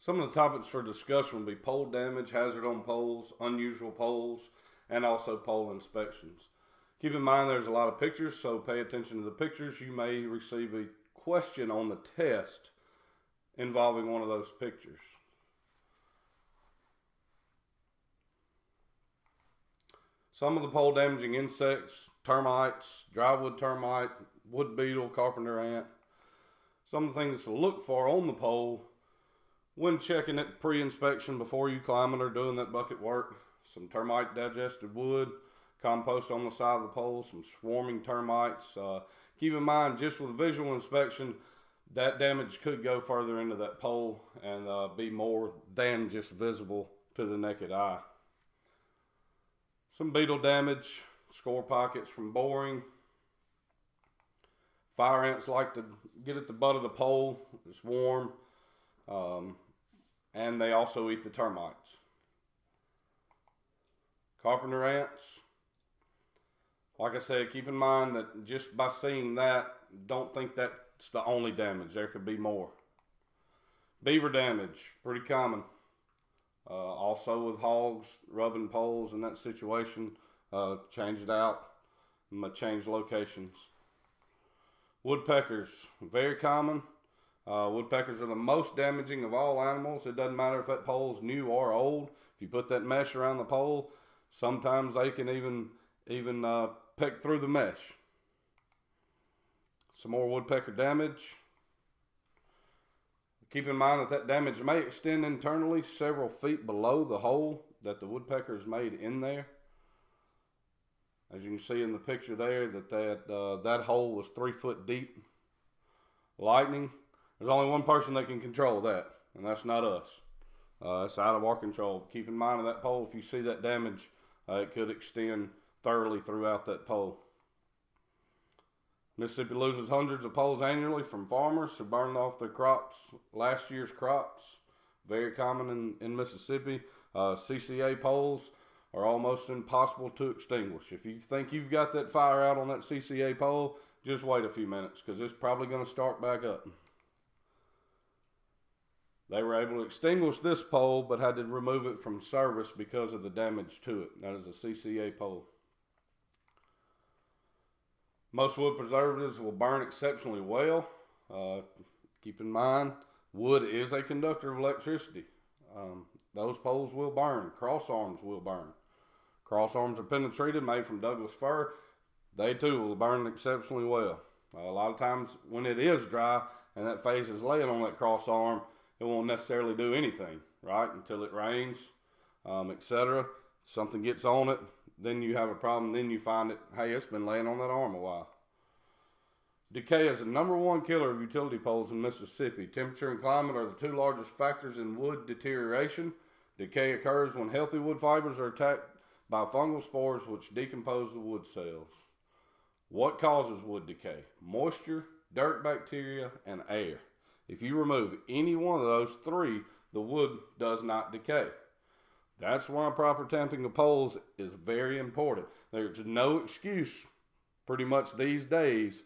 Some of the topics for discussion will be pole damage, hazard on poles, unusual poles, and also pole inspections. Keep in mind there's a lot of pictures, so pay attention to the pictures. You may receive a question on the test involving one of those pictures. Some of the pole damaging insects: termites, drywood termite, wood beetle, carpenter ant. Some of the things to look for on the pole when checking it pre-inspection before you climb it or doing that bucket work: some termite digested wood, compost on the side of the pole, some swarming termites. Keep in mind, just with visual inspection, that damage could go further into that pole and be more than just visible to the naked eye. Some beetle damage, score pockets from boring. Fire ants like to get at the butt of the pole. It's warm. And they also eat the termites. Carpenter ants. Like I said, keep in mind that just by seeing that, don't think that's the only damage. There could be more. Beaver damage, pretty common. Also with hogs, rubbing poles in that situation, change it out, change locations. Woodpeckers, very common. Woodpeckers are the most damaging of all animals. It doesn't matter if that pole is new or old. If you put that mesh around the pole, sometimes they can even peck through the mesh. Some more woodpecker damage. Keep in mind that damage may extend internally several feet below the hole that the woodpecker has made in there. As you can see in the picture there, that hole was 3 foot deep. Lightning. There's only one person that can control that, and that's not us. It's out of our control. Keep in mind of that pole, if you see that damage, it could extend thoroughly throughout that pole. Mississippi loses hundreds of poles annually from farmers who burned off their crops, last year's crops. Very common in Mississippi. CCA poles are almost impossible to extinguish. If you think you've got that fire out on that CCA pole, just wait a few minutes, because it's probably going to start back up. They were able to extinguish this pole, but had to remove it from service because of the damage to it. That is a CCA pole. Most wood preservatives will burn exceptionally well. Keep in mind, wood is a conductor of electricity. Those poles will burn. Cross arms will burn. Cross arms are penetrated, made from Douglas fir. They too will burn exceptionally well. A lot of times when it is dry and that face is laying on that cross arm, it won't necessarily do anything, right? Until it rains, etc. Something gets on it, then you have a problem. Then you find it, hey, it's been laying on that arm a while. Decay is the #1 killer of utility poles in Mississippi. Temperature and climate are the two largest factors in wood deterioration. Decay occurs when healthy wood fibers are attacked by fungal spores which decompose the wood cells. What causes wood decay? Moisture, dirt bacteria, and air. If you remove any one of those three, the wood does not decay. That's why proper tamping of poles is very important. There's no excuse pretty much these days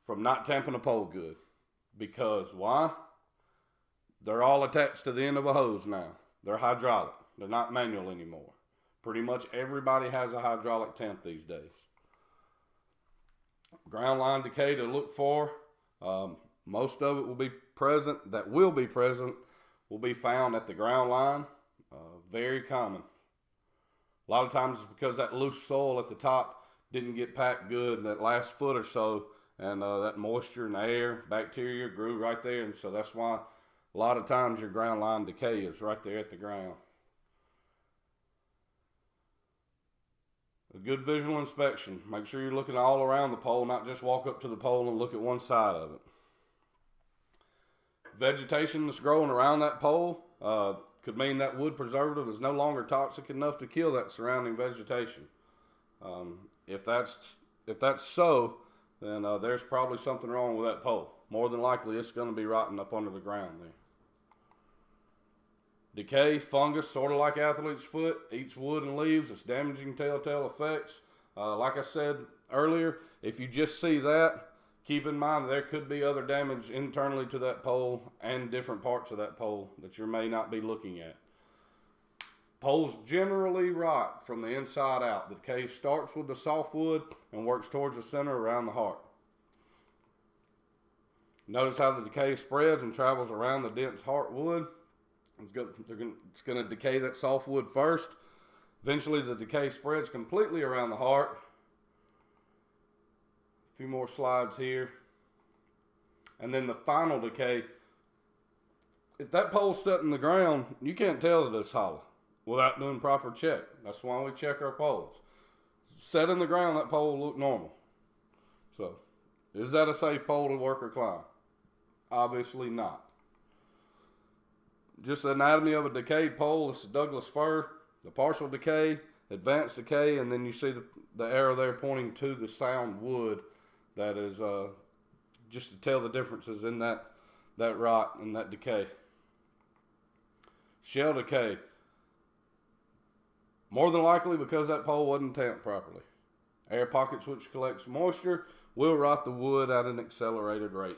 from not tamping a pole good. Because why? They're all attached to the end of a hose now. They're hydraulic. They're not manual anymore. Pretty much everybody has a hydraulic tamp these days. Ground line decay to look for. Most of it will be present, will be found at the ground line. Very common. A lot of times it's because that loose soil at the top didn't get packed good that last foot or so, and that moisture and air, bacteria grew right there, and so that's why a lot of times your ground line decay is right there at the ground. A good visual inspection. Make sure you're looking all around the pole, not just walk up to the pole and look at one side of it. Vegetation that's growing around that pole could mean that wood preservative is no longer toxic enough to kill that surrounding vegetation. If that's so, then there's probably something wrong with that pole. More than likely, it's going to be rotting up under the ground there. Decay, fungus, sort of like athlete's foot, eats wood and leaves. It's damaging telltale effects. Like I said earlier, if you just see that, Keep in mind there could be other damage internally to that pole and different parts of that pole that you may not be looking at. Poles generally rot from the inside out. The decay starts with the softwood and works towards the center around the heart. Notice how the decay spreads and travels around the dense heartwood. It's going to decay that softwood first. Eventually the decay spreads completely around the heart. A few more slides here. And then the final decay. If that pole's set in the ground, you can't tell that it's hollow without doing proper check. That's why we check our poles. Set in the ground, that pole will look normal. So, is that a safe pole to work or climb? Obviously not. Just the anatomy of a decayed pole. This is Douglas fir. The partial decay, advanced decay, and then you see the arrow there pointing to the sound wood. That is just to tell the differences in that rot and that decay. Shell decay. More than likely because that pole wasn't tamped properly. Air pockets which collects moisture will rot the wood at an accelerated rate.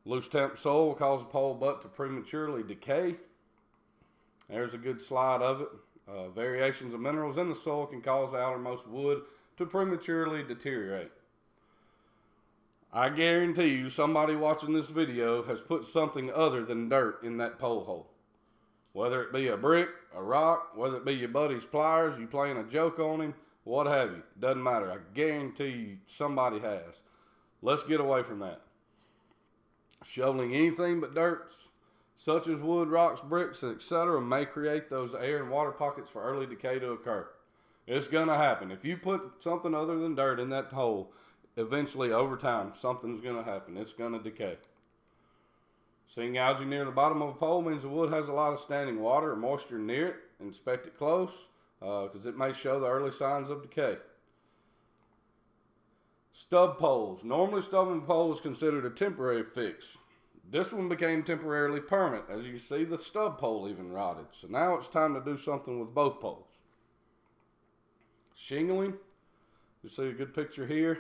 Loose tamped soil will cause the pole butt to prematurely decay. There's a good slide of it. Variations of minerals in the soil can cause the outermost wood to prematurely deteriorate. I guarantee you somebody watching this video has put something other than dirt in that pole hole. Whether it be a brick, a rock, whether it be your buddy's pliers, you playing a joke on him, what have you. Doesn't matter. I guarantee you somebody has. Let's get away from that. Shoveling anything but dirt, such as wood, rocks, bricks, etc., may create those air and water pockets for early decay to occur. It's going to happen. If you put something other than dirt in that hole, eventually over time, something's going to happen. It's going to decay. Seeing algae near the bottom of a pole means the wood has a lot of standing water or moisture near it. Inspect it close because it may show the early signs of decay. Stub poles. Normally, stubbing pole is considered a temporary fix. This one became temporarily permanent. As you see, the stub pole even rotted. So now it's time to do something with both poles. Shingling. You see a good picture here.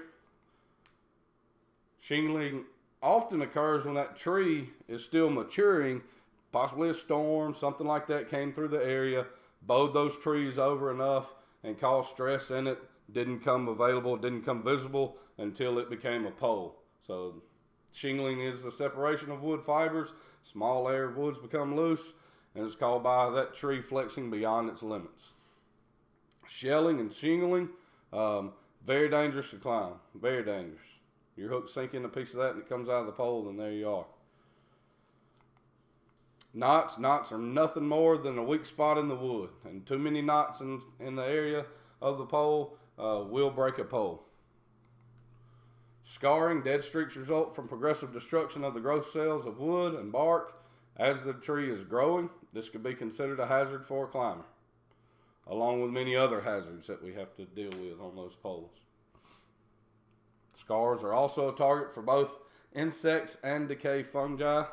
Shingling often occurs when that tree is still maturing. Possibly a storm, something like that came through the area, bowed those trees over enough and caused stress in it. Didn't come available, didn't come visible until it became a pole. So shingling is the separation of wood fibers. Small layer of woods become loose, and it's called by that tree flexing beyond its limits. Shelling and shingling, very dangerous to climb. Very dangerous. Your hook sink in a piece of that and it comes out of the pole, then there you are. Knots. Knots are nothing more than a weak spot in the wood. And too many knots in the area of the pole will break a pole. Scarring. Dead streaks result from progressive destruction of the growth cells of wood and bark as the tree is growing. This could be considered a hazard for a climber, along with many other hazards that we have to deal with on those poles. Scars are also a target for both insects and decay fungi.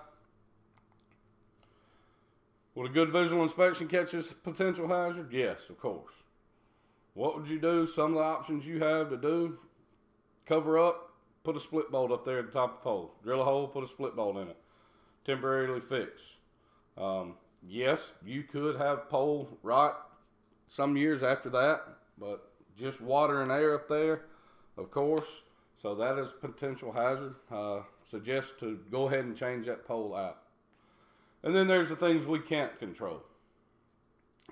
Would a good visual inspection catch this potential hazard? Yes, of course. What would you do? Some of the options you have to do: cover up, put a split bolt up there at the top of the pole. Drill a hole, put a split bolt in it. Temporarily fix. Yes, you could have pole rot some years after that, but just water and air up there, of course. So that is a potential hazard. Suggest to go ahead and change that pole out. And then there's the things we can't control,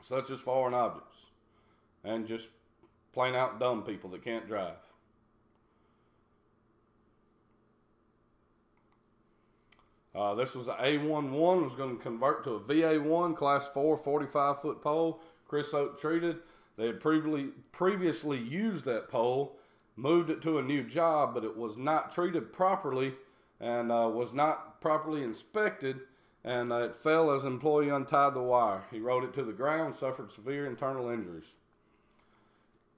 such as foreign objects and just plain out dumb people that can't drive. This was an A11, was going to convert to a VA1, class 4, 45-foot pole, Chris Oak treated. They had previously used that pole, moved it to a new job, but it was not treated properly and was not properly inspected, and it fell as an employee untied the wire. He rode it to the ground, suffered severe internal injuries.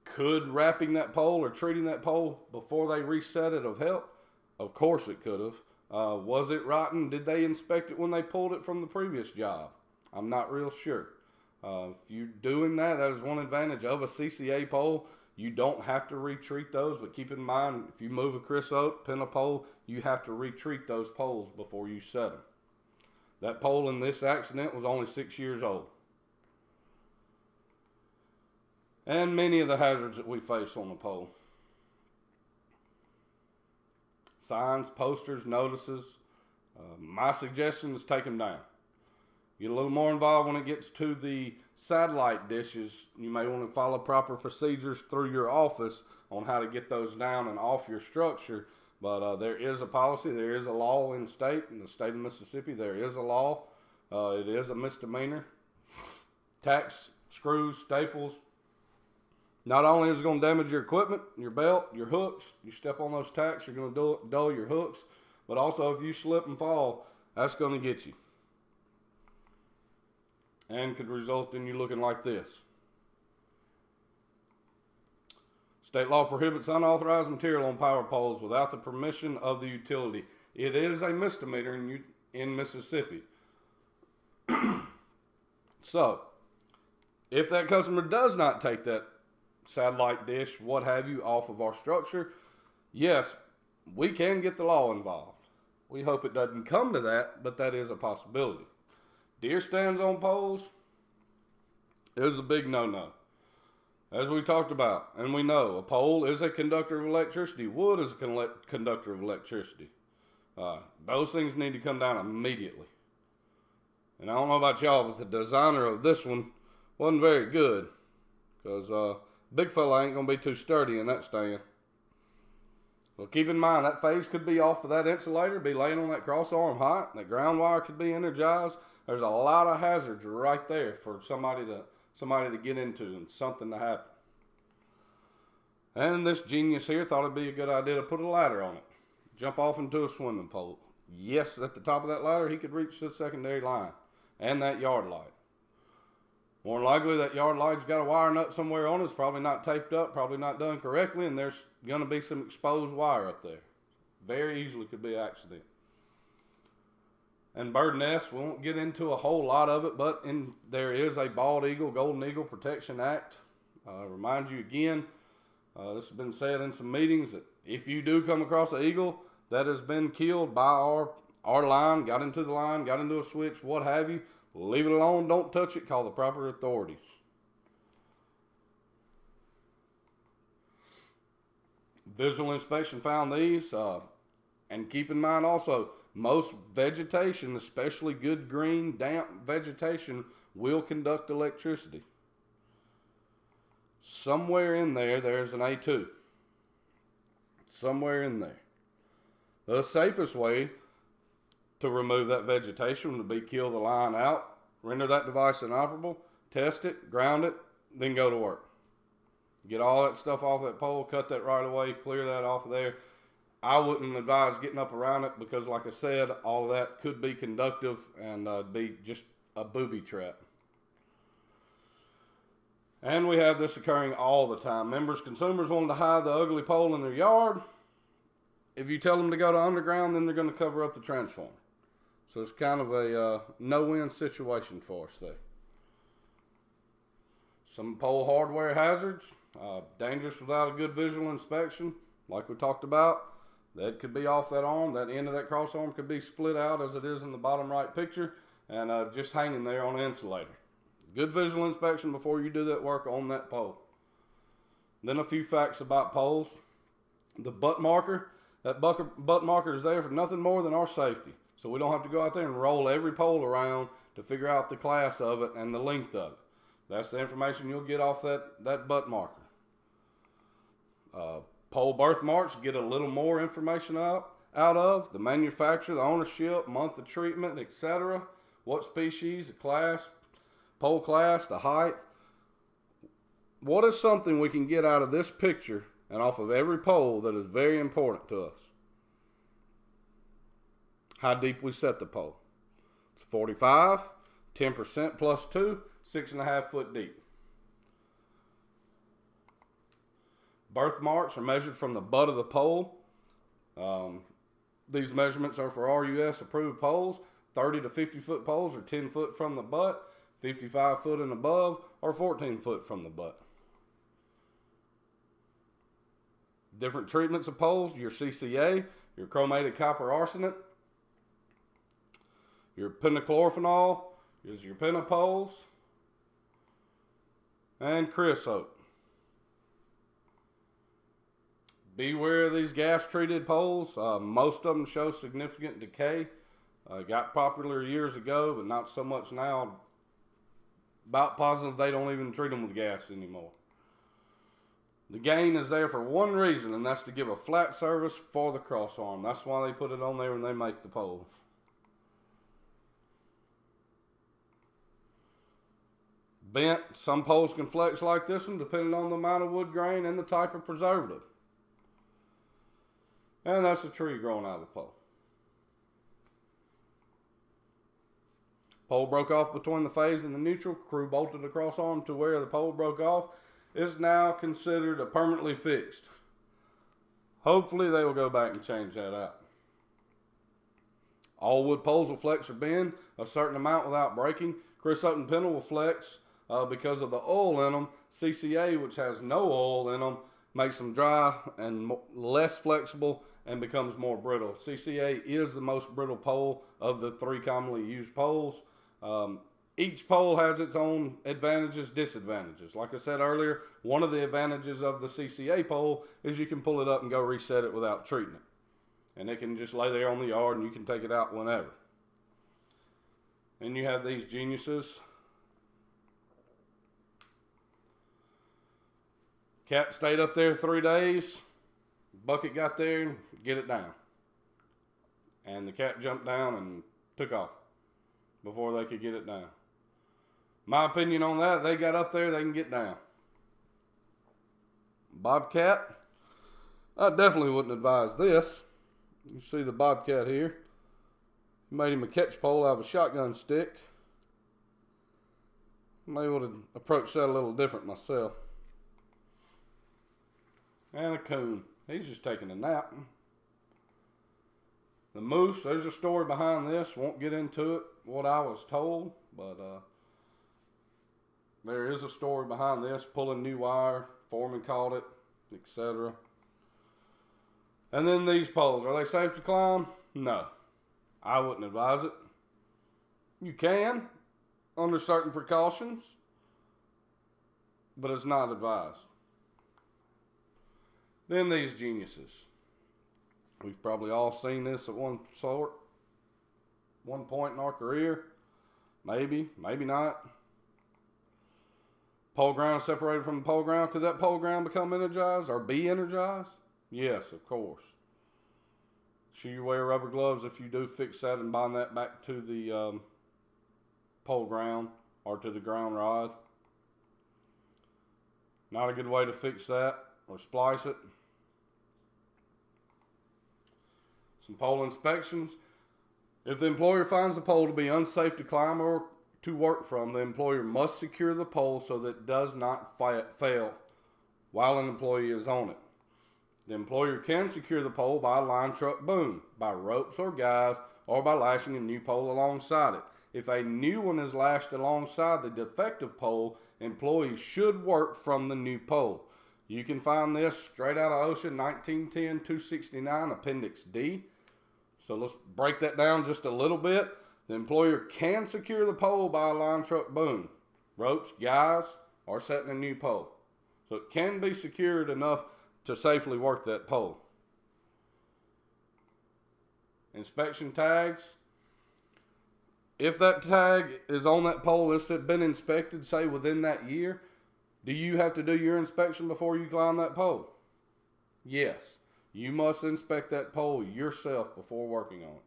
Could wrapping that pole or treating that pole before they reset it have helped? Of course it could have. Was it rotten? Did they inspect it when they pulled it from the previous job? I'm not real sure. If you're doing that, that is one advantage of a CCA pole. You don't have to retreat those, but keep in mind, if you move a Chris Oak, pin a pole, you have to retreat those poles before you set them. That pole in this accident was only 6 years old. And many of the hazards that we face on the pole. Signs, posters, notices. My suggestion is take them down. Get a little more involved when it gets to the satellite dishes. You may want to follow proper procedures through your office on how to get those down and off your structure. But there is a policy, there is a law in the state of Mississippi. There is a law. It is a misdemeanor. Tacks, screws, staples. Not only is it going to damage your equipment, your belt, your hooks. You step on those tacks, you're going to dull your hooks. But also, if you slip and fall, that's going to get you. And could result in you looking like this. State law prohibits unauthorized material on power poles without the permission of the utility. It is a misdemeanor in Mississippi. So, if that customer does not take that satellite dish, what have you, off of our structure, yes, we can get the law involved. We hope it doesn't come to that, but that is a possibility. Deer stands on poles is a big no-no. As we talked about, and we know, a pole is a conductor of electricity. Wood is a conductor of electricity. Those things need to come down immediately. And I don't know about y'all, but the designer of this one wasn't very good. Because big fella ain't going to be too sturdy in that stand. Well, keep in mind, that phase could be off of that insulator, be laying on that cross arm height. That ground wire could be energized. There's a lot of hazards right there for somebody to get into and something to happen. And this genius here thought it'd be a good idea to put a ladder on it. Jump off into a swimming pool. Yes, at the top of that ladder, he could reach the secondary line and that yard light. More than likely, that yard light's got a wire nut somewhere on it. It's probably not taped up, probably not done correctly, and there's going to be some exposed wire up there. Very easily could be an accident. And bird nests, we won't get into a whole lot of it, but there is a Bald Eagle, Golden Eagle Protection Act. Remind you again, this has been said in some meetings, that if you do come across an eagle that has been killed by our line, got into the line, got into a switch, what have you, leave it alone, don't touch it, call the proper authorities. Visual inspection found these, and keep in mind also, most vegetation, especially good green, damp vegetation, will conduct electricity. Somewhere in there, there's an A2. Somewhere in there. The safest way to remove that vegetation would be kill the line out, render that device inoperable, test it, ground it, then go to work. Get all that stuff off that pole, cut that right away, clear that off of there. I wouldn't advise getting up around it because, like I said, all of that could be conductive and be just a booby trap. And we have this occurring all the time. Consumers wanting to hide the ugly pole in their yard. If you tell them to go to underground, then they're going to cover up the transformer. So it's kind of a no-win situation for us there. Some pole hardware hazards, dangerous without a good visual inspection, like we talked about. That could be off that arm. That end of that cross arm could be split out as it is in the bottom right picture and just hanging there on the insulator. Good visual inspection before you do that work on that pole. Then a few facts about poles. The butt marker, that butt marker is there for nothing more than our safety. So we don't have to go out there and roll every pole around to figure out the class of it and the length of it. That's the information you'll get off that butt marker. Pole birthmarks, get a little more information out of the manufacturer, the ownership, month of treatment, etc. What species, the class, pole class, the height. What is something we can get out of this picture and off of every pole that is very important to us? How deep we set the pole. It's 45, 10% plus 2, 6.5 foot deep. Birthmarks are measured from the butt of the pole. These measurements are for RUS approved poles. 30 to 50 foot poles are 10 foot from the butt, 55 foot and above, or 14 foot from the butt. Different treatments of poles: your CCA, your chromated copper arsenate, your pentachlorophenol, is your pentapoles, and creosote. Beware of these gas-treated poles. Most of them show significant decay. Got popular years ago, but not so much now. About positive they don't even treat them with gas anymore. The gain is there for one reason, and that's to give a flat surface for the cross arm. That's why they put it on there when they make the poles. Bent, some poles can flex like this one depending on the amount of wood grain and the type of preservative. And that's a tree growing out of the pole. Pole broke off between the phase and the neutral. Crew bolted the cross arm to where the pole broke off. Is now considered a permanently fixed. Hopefully they will go back and change that out. All wood poles will flex or bend a certain amount without breaking. Creosote and pintle will flex because of the oil in them. CCA, which has no oil in them, makes them dry and less flexible and becomes more brittle. CCA is the most brittle pole of the 3 commonly used poles. Each pole has its own advantages, disadvantages. Like I said earlier, one of the advantages of the CCA pole is you can pull it up and go reset it without treating it. And it can just lay there on the yard and you can take it out whenever. And you have these geniuses. Cat stayed up there 3 days. Bucket got there and get it down. And the cat jumped down and took off before they could get it down. My opinion on that, they got up there, they can get down. Bobcat, I definitely wouldn't advise this. You see the bobcat here. Made him a catch pole out of a shotgun stick. Maybe would have approached that a little different myself. And a coon. He's just taking a nap. The moose, there's a story behind this. Won't get into it, what I was told, but there is a story behind this. Pulling new wire, foreman caught it, etc. And then these poles, are they safe to climb? No, I wouldn't advise it. You can, under certain precautions, but it's not advised. Then these geniuses. We've probably all seen this at one point in our career. Maybe, maybe not. Pole ground separated from the pole ground. Could that pole ground become energized or be energized? Yes, of course. Sure you wear rubber gloves if you do fix that and bind that back to the pole ground or to the ground rod. Not a good way to fix that or splice it. Some pole inspections. If the employer finds the pole to be unsafe to climb or to work from, the employer must secure the pole so that it does not fail while an employee is on it. The employer can secure the pole by a line truck boom, by ropes or guys, or by lashing a new pole alongside it. If a new one is lashed alongside the defective pole, employees should work from the new pole. You can find this straight out of OSHA 1910-269 Appendix D. So let's break that down just a little bit. The employer can secure the pole by a line truck boom, ropes, guys, or setting a new pole. So it can be secured enough to safely work that pole. Inspection tags. If that tag is on that pole, it's been inspected, say within that year, do you have to do your inspection before you climb that pole? Yes. You must inspect that pole yourself before working on it.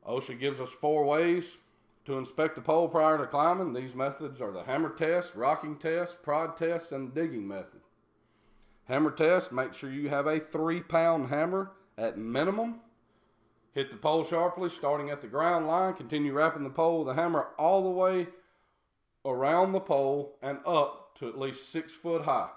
OSHA gives us 4 ways to inspect a pole prior to climbing. These methods are the hammer test, rocking test, prod test, and digging method. Hammer test, make sure you have a 3-pound hammer at minimum. Hit the pole sharply, starting at the ground line. Continue wrapping the pole with the hammer all the way around the pole and up to at least 6 foot high.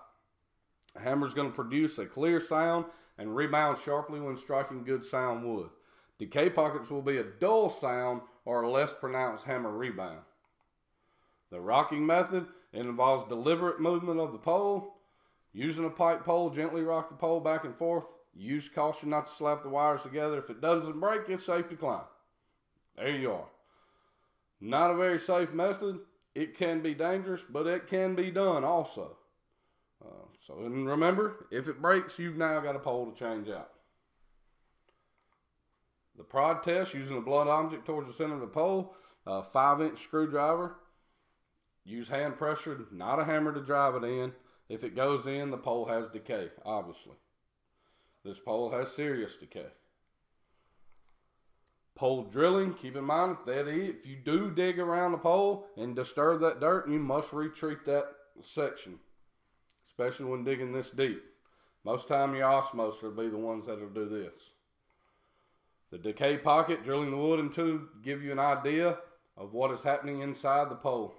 The hammer is going to produce a clear sound and rebound sharply when striking good sound wood. Decay pockets will be a dull sound or a less pronounced hammer rebound. The rocking method, It involves deliberate movement of the pole. Using a pipe pole, gently rock the pole back and forth. Use caution not to slap the wires together. If it doesn't break, it's safe to climb. There you are. Not a very safe method. It can be dangerous, but it can be done also. And remember, if it breaks, you've now got a pole to change out. The prod test, using a blunt object towards the center of the pole, a 5-inch screwdriver. Use hand pressure, not a hammer, to drive it in. If it goes in, the pole has decay, obviously. This pole has serious decay. Pole drilling, keep in mind, if you do dig around the pole and disturb that dirt, you must retreat that section, especially when digging this deep. Most time your osmos will be the ones that will do this. The decay pocket, drilling the wood into, give you an idea of what is happening inside the pole.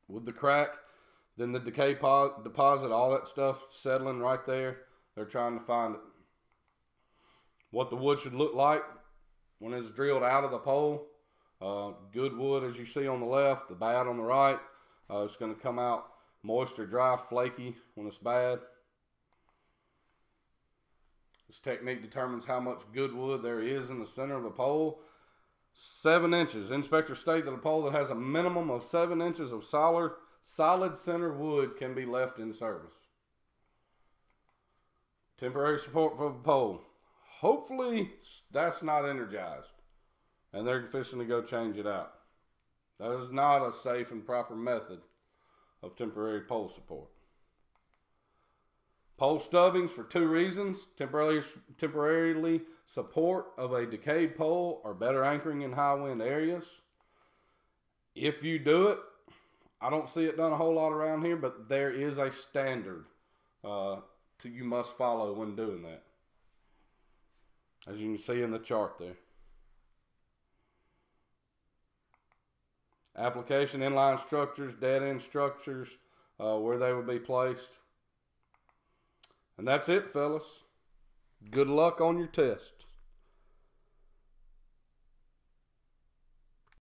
With the crack, then the decay deposit, all that stuff settling right there, they're trying to find it. What the wood should look like when it's drilled out of the pole. Good wood, as you see on the left, the bad on the right. It's going to come out moist or dry, flaky when it's bad. This technique determines how much good wood there is in the center of the pole. 7 inches. Inspectors state that a pole that has a minimum of 7 inches of solid center wood can be left in service. Temporary support for the pole. Hopefully that's not energized and they're fixing to go change it out. That is not a safe and proper method of temporary pole support. Pole stubbings for 2 reasons. Temporarily support of a decayed pole or better anchoring in high wind areas. If you do it, I don't see it done a whole lot around here, but there is a standard you must follow when doing that, as you can see in the chart there. Application, inline structures, dead end structures, where they would be placed. And that's it, fellas. Good luck on your test.